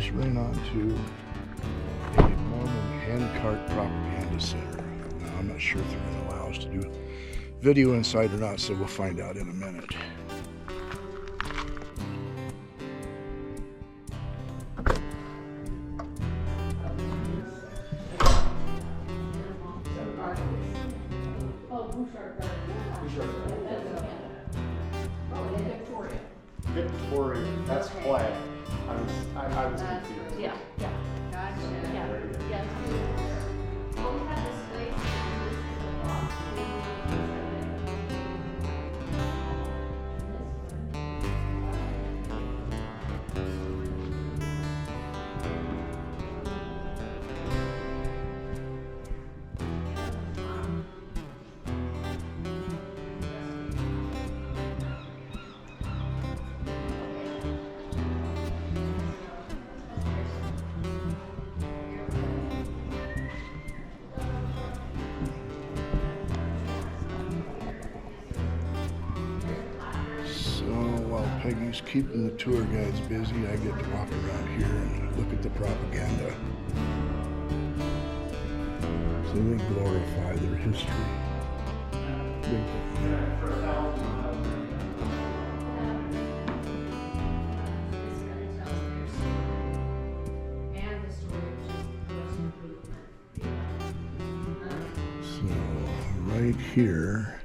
just ran onto a Mormon handcart propaganda center. Now, I'm not sure if they're going to allow us to do video inside or not, so we'll find out in a minute. Victoria, that's flag. I was confused. Yeah, yeah. Gotcha. Yeah. Yeah. Well, we have this place, and this is a lot. Peggy's keeping the tour guides busy. I get to walk around here and look at the propaganda. So they glorify their history. Big So right here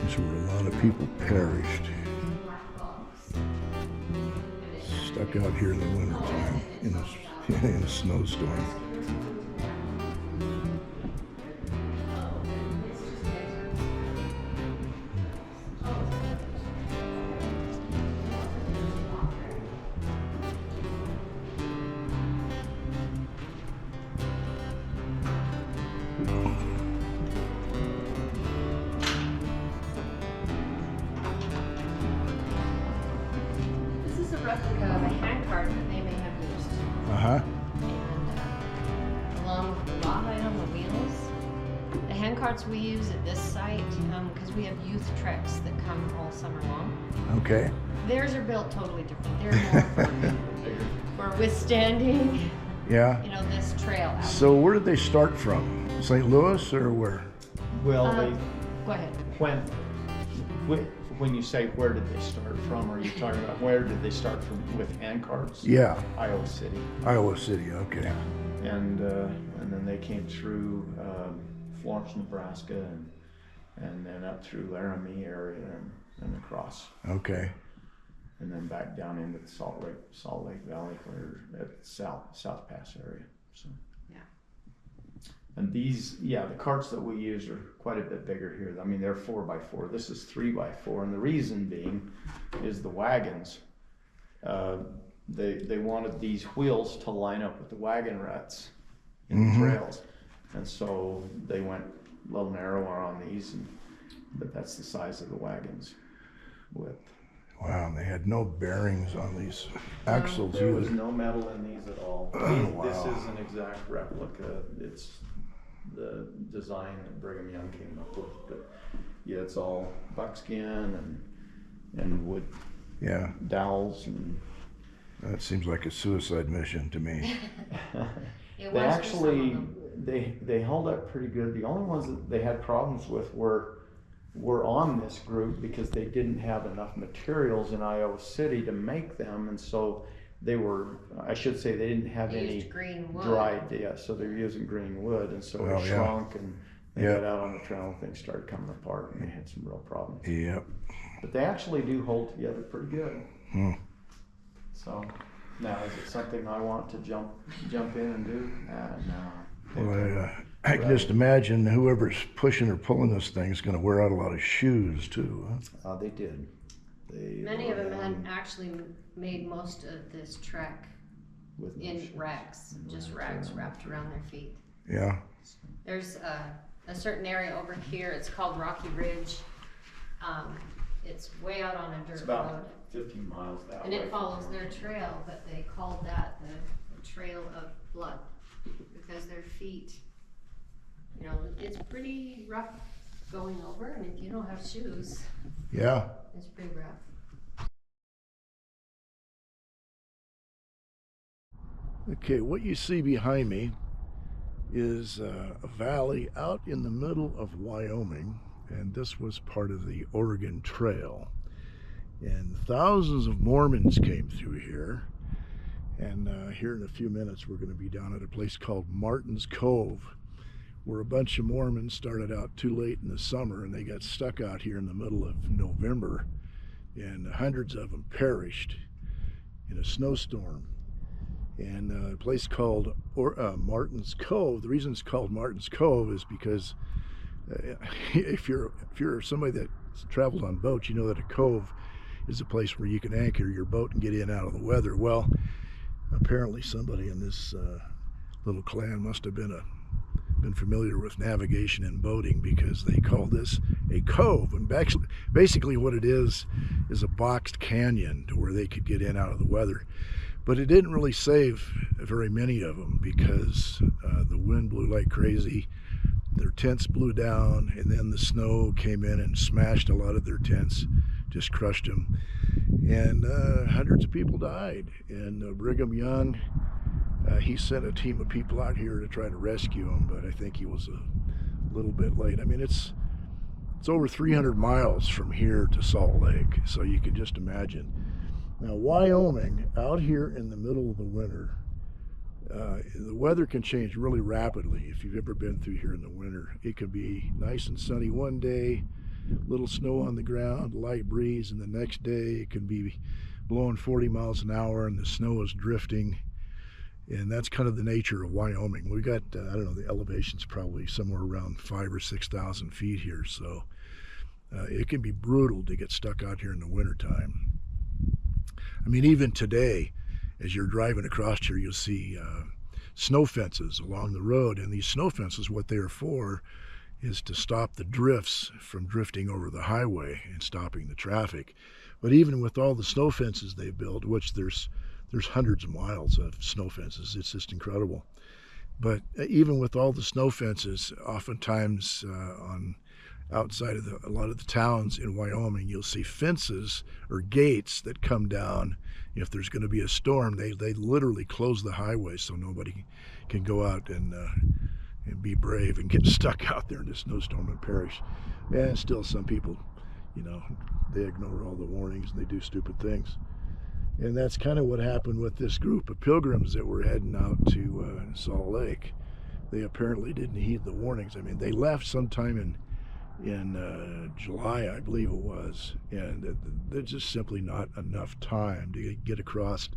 is where a lot of people perished. Stuck out here in the wintertime in a snowstorm. Replica of a handcart that they may have used. And along with the lot item, the wheels. The handcarts we use at this site, because we have youth treks that come all summer long. Okay. Theirs are built totally different. They're more for withstanding, yeah, this trail out. So where did they start from? St. Louis or where? Well, go ahead. When you say where did they start from, are you talking about where did they start from with handcarts? Yeah. Iowa City. Iowa City, okay. Yeah. And then they came through Florence, Nebraska, and then up through Laramie area and across. Okay. And then back down into the Salt Lake Valley, or at South Pass area. So. Yeah. And these, the carts that we use are quite a bit bigger here. I mean, they're 4x4. This is 3x4, and the reason being is the wagons. They wanted these wheels to line up with the wagon ruts in the trails, and so they went a little narrower on these. But that's the size of the wagons width. Wow, and they had no bearings on these axles There was either. no metal in these at all. Oh, wow. This is an exact replica. It's the design that Brigham Young came up with, but it's all buckskin and wood dowels, and that seems like a suicide mission to me. It they was actually they held up pretty good. The only ones that they had problems with were on this group because they didn't have enough materials in Iowa City to make them, and so they were, I should say, they didn't have any dried, so they were using green wood, and so it shrunk, and they got out on the trail and things started coming apart, and they had some real problems. Yep. But they actually do hold together pretty good. So now, is it something I want to jump in and do? No. Well, I can just imagine whoever's pushing or pulling this thing is going to wear out a lot of shoes too. Huh? They did. Many of them had actually made most of this trek in rags, just rags wrapped around their feet. Yeah. There's a certain area over here, it's called Rocky Ridge. It's way out on a dirt road. 15 miles that and way. And it follows their trail, but they called that the Trail of Blood because their feet, it's pretty rough going over, and if you don't have shoes, it's pretty rough. Okay, what you see behind me is a valley out in the middle of Wyoming, and this was part of the Oregon Trail. And thousands of Mormons came through here. And here in a few minutes, we're going to be down at a place called Martin's Cove, where a bunch of Mormons started out too late in the summer, and they got stuck out here in the middle of November, and hundreds of them perished in a snowstorm. And a place called Martin's Cove. The reason it's called Martin's Cove is because if you're somebody that's traveled on boats, you know that a cove is a place where you can anchor your boat and get in and out of the weather. Well, apparently somebody in this little clan must have been familiar with navigation and boating, because they call this a cove. And basically what it is a boxed canyon to where they could get in and out of the weather. But it didn't really save very many of them, because the wind blew like crazy. Their tents blew down, and then the snow came in and smashed a lot of their tents, just crushed them. And hundreds of people died. And Brigham Young, he sent a team of people out here to try to rescue them, but I think he was a little bit late. I mean, it's over 300 miles from here to Salt Lake, so you can just imagine. Now, Wyoming, out here in the middle of the winter, the weather can change really rapidly. If you've ever been through here in the winter, it could be nice and sunny one day, little snow on the ground, light breeze, and the next day it can be blowing 40 miles an hour and the snow is drifting. And that's kind of the nature of Wyoming. We got, I don't know, the elevation's probably somewhere around 5,000 or 6,000 feet here, so it can be brutal to get stuck out here in the wintertime. I mean, even today, as you're driving across here, you'll see snow fences along the road. And these snow fences, what they are for is to stop the drifts from drifting over the highway and stopping the traffic. But even with all the snow fences they built, which there's hundreds of miles of snow fences, it's just incredible. But even with all the snow fences, oftentimes on outside of a lot of the towns in Wyoming, you'll see fences or gates that come down. If there's going to be a storm, they literally close the highway so nobody can go out and be brave and get stuck out there in a snowstorm and perish. And still some people, they ignore all the warnings and they do stupid things. And that's kind of what happened with this group of pilgrims that were heading out to Salt Lake. They apparently didn't heed the warnings. I mean, they left sometime in July, I believe it was, and there's just simply not enough time to get across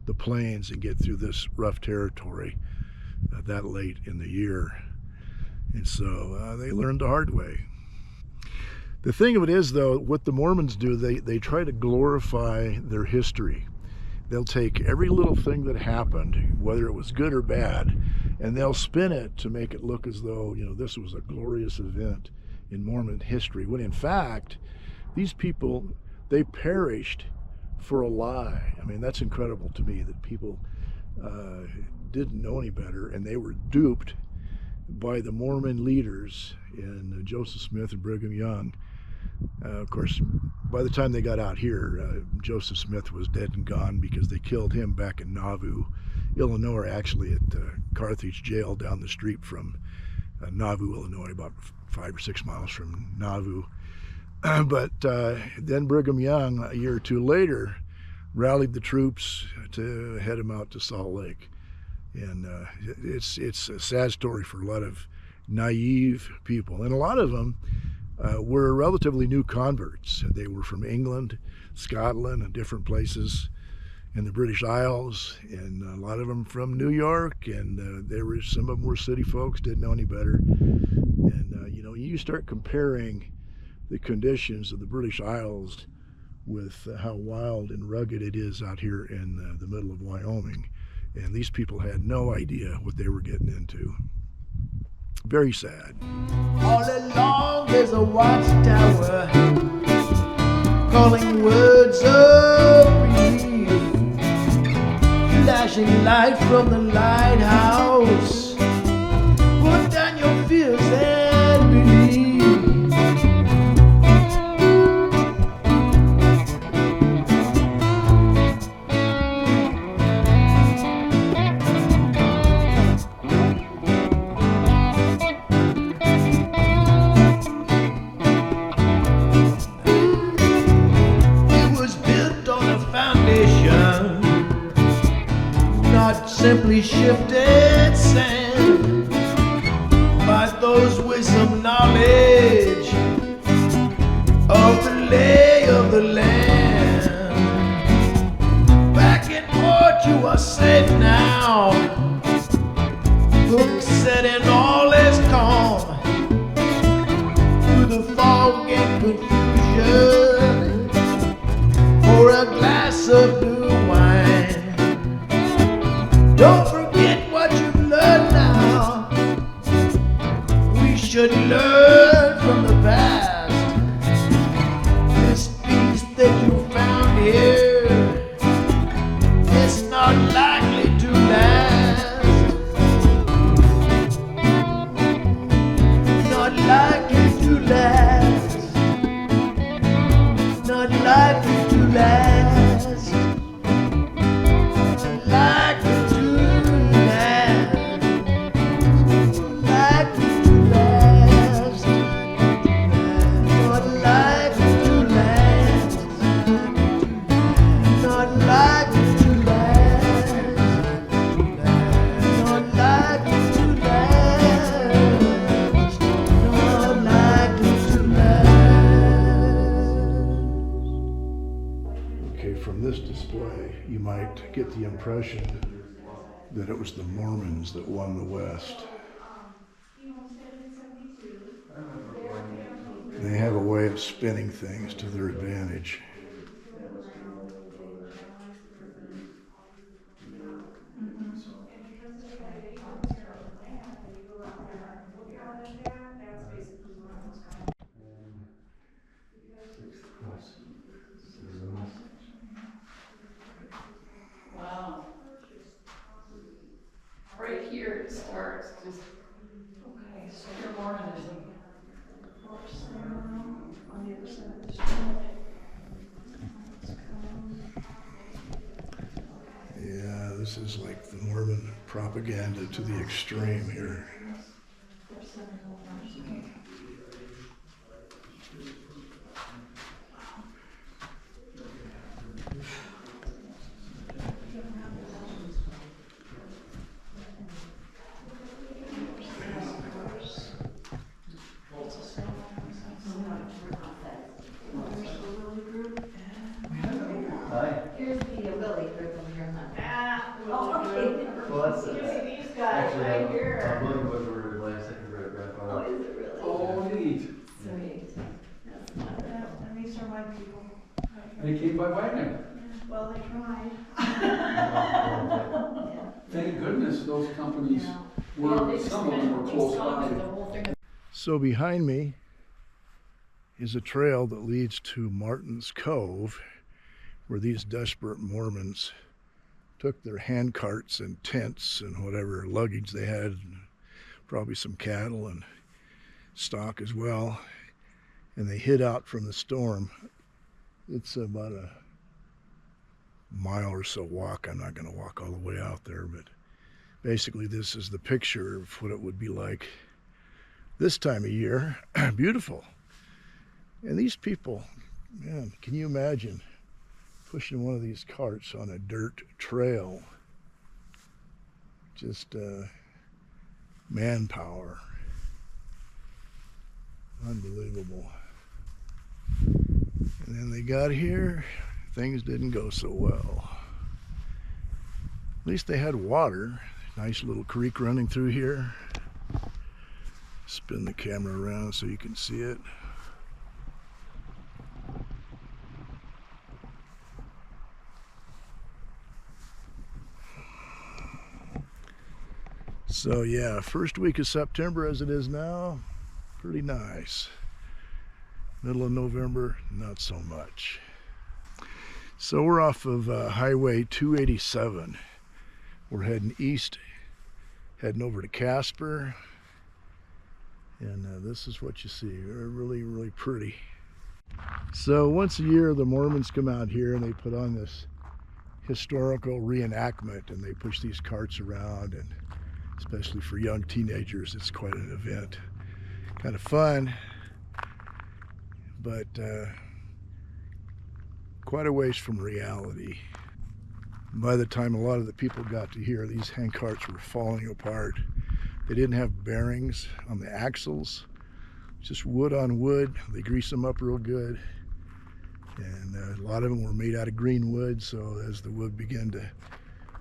the plains and get through this rough territory that late in the year. And so they learned the hard way. The thing of it is, though, what the Mormons do, they try to glorify their history. They'll take every little thing that happened, whether it was good or bad, and they'll spin it to make it look as though, this was a glorious event in Mormon history, when in fact, these people, they perished for a lie. I mean, that's incredible to me, that people didn't know any better, and they were duped by the Mormon leaders in Joseph Smith and Brigham Young. Of course, by the time they got out here, Joseph Smith was dead and gone, because they killed him back in Nauvoo, Illinois, actually at Carthage Jail down the street from Nauvoo, Illinois, about 5 or 6 miles from Nauvoo. But then Brigham Young, a year or two later, rallied the troops to head them out to Salt Lake. And it's a sad story for a lot of naive people. And a lot of them were relatively new converts. They were from England, Scotland, and different places in the British Isles, and a lot of them from New York, and some of them were city folks, didn't know any better. And you start comparing the conditions of the British Isles with how wild and rugged it is out here in the middle of Wyoming, and these people had no idea what they were getting into. Very sad. All along there's a watchtower calling words of relief, flashing light from the lighthouse. Put down your fears and believe. heavy shifted sand, by those with some knowledge of the lay of the land. Back in port you are safe now, hook set in all is calm, through the fog and confusion, pour a glass of blue wine. Don't forget what you've learned now, we should learn from the past. This peace that you found here, it's not likely to last. Not likely to last. Not likely to last. Likely to last. Likely to last. Not likely to last. Not likely to last. Not likely to last. Not likely to last. Okay, from this display, you might get the impression that it was the Mormons that won the West. They have a way of spinning things to their advantage. Wow. Right here it starts, just. Okay, so you're Mormonism. On the other side of the street. Yeah, this is like the Mormon propaganda to the extreme here. Here's the Willie group over here, huh? Well, that's These guys right here. William was my second great grandfather. Oh, is it really? Oh, neat. Sweet. That's wonderful. And these are my people. They came by wagon. Well, they tried. Yeah. Thank goodness those companies Yeah. were, some of them were close by. So behind me is a trail that leads to Martin's Cove, where these desperate Mormons took their hand carts and tents and whatever luggage they had, probably some cattle and stock as well, and they hid out from the storm. It's about a mile or so walk. I'm not going to walk all the way out there, but basically this is the picture of what it would be like this time of year. Beautiful. And these people, man, can you imagine pushing one of these carts on a dirt trail? Just manpower. Unbelievable. And then they got here, things didn't go so well. At least they had water. Nice little creek running through here. Spin the camera around so you can see it. So yeah, first week of September as it is now, pretty nice. Middle of November, not so much. So we're off of Highway 287. We're heading east, heading over to Casper. And this is what you see. They're really, really pretty. So once a year, the Mormons come out here and they put on this historical reenactment, and they push these carts around, and especially for young teenagers, it's quite an event. Kind of fun, but quite a ways from reality. By the time a lot of the people got to here, these handcarts were falling apart. They didn't have bearings on the axles, just wood on wood. They greased them up real good. And a lot of them were made out of green wood, so as the wood began to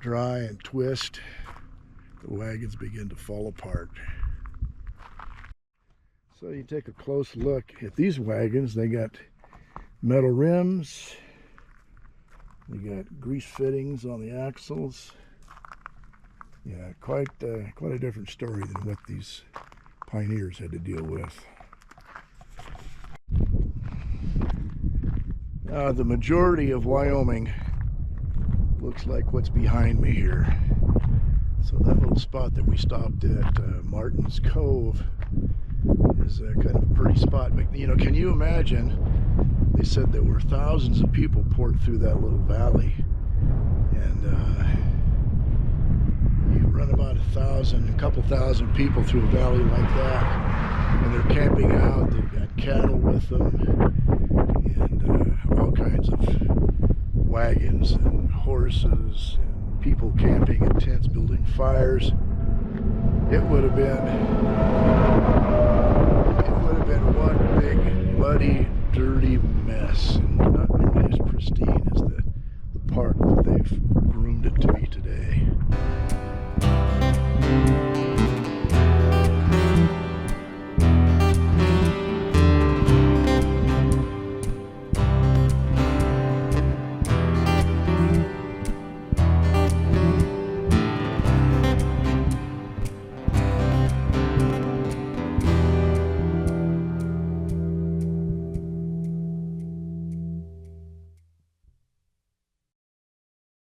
dry and twist, the wagons began to fall apart. So you take a close look at these wagons. They got metal rims, they got grease fittings on the axles. Yeah, quite a different story than what these pioneers had to deal with. The majority of Wyoming looks like what's behind me here. So that little spot that we stopped at, Martin's Cove, is kind of a pretty spot. But you know, can you imagine? They said there were thousands of people poured through that little valley, and you run about a couple thousand people through a valley like that, and they're camping out. They've got cattle with them, and all kinds of wagons and horses, and people camping in tents, building fires. It would have been